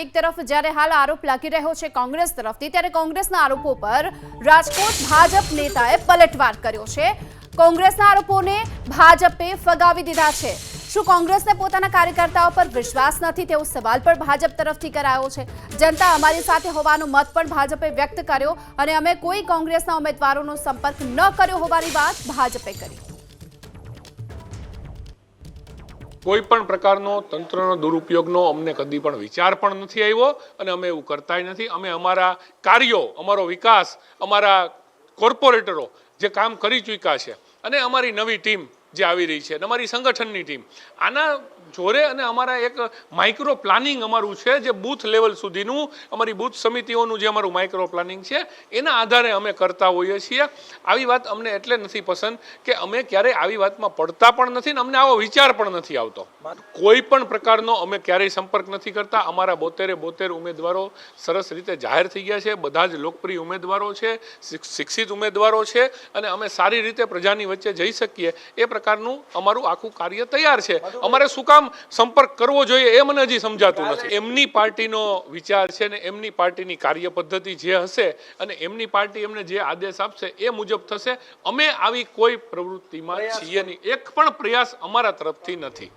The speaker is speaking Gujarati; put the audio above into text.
એક તરફ જ્યારે હાલ આરોપ લાગી રહ્યો છે કોંગ્રેસ તરફથી, ત્યારે કોંગ્રેસના આરોપો પર રાજકોટ ભાજપ નેતાએ પલટવાર કર્યો છે। કોંગ્રેસના આરોપોને ભાજપે ફગાવી દીધા છે। શું કોંગ્રેસને પોતાના કાર્યકર્તાઓ પર વિશ્વાસ નથી, તેવો સવાલ પણ ભાજપ તરફથી કરાયો છે। જનતા અમારી સાથે હોવાનો મત પણ ભાજપે વ્યક્ત કર્યો અને અમે કોઈ કોંગ્રેસના ઉમેદવારોનો સંપર્ક ન કર્યો હોવાની વાત ભાજપે કરી। કોઈ પણ પ્રકારનો તંત્રનો દુરુપયોગનો અમને કદી પણ વિચાર પણ નથી આવ્યો અને અમે એવું કરતાય નથી। અમે અમારા કાર્યો, અમારો વિકાસ, અમારા કોર્પોરેટરો જે કામ કરી ચૂક્યા છે અને અમારી નવી ટીમ જે આવી રહી છે અને અમારી સંગઠનની ટીમ, આના જોરે અને અમારા એક માઇક્રો પ્લાનિંગ અમારું છે, જે બૂથ લેવલ સુધીનું અમારી બૂથ સમિતિઓનું જે અમારું માઇક્રો પ્લાનિંગ છે એના આધારે અમે કરતા હોઈએ છીએ। આવી વાત અમને એટલે નથી પસંદ કે અમે ક્યારેય આવી વાતમાં પડતા પણ નથી ને અમને આવો વિચાર પણ નથી આવતો। કોઈ પણ પ્રકારનો અમે ક્યારેય સંપર્ક નથી કરતા। અમારા 72 ઉમેદવારો સરસ રીતે જાહેર થઈ ગયા છે, બધા જ લોકપ્રિય ઉમેદવારો છે, શિક્ષિત ઉમેદવારો છે અને અમે સારી રીતે પ્રજાની વચ્ચે જઈ શકીએ એ પ્રકારનું અમારું આખું કાર્ય તૈયાર છે। અમારે શું કામ સંપર્ક કરવો જોઈએ એ મને હજી સમજાતું નથી। એમની પાર્ટીનો વિચાર છે ને એમની પાર્ટીની કાર્ય પદ્ધતિ જે હશે અને એમની પાર્ટી એમને જે આદેશ આપશે એ મુજબ થશે। અમે આવી કોઈ પ્રવૃત્તિમાં છીએ નહીં, એક પણ પ્રયાસ અમારા તરફથી નથી।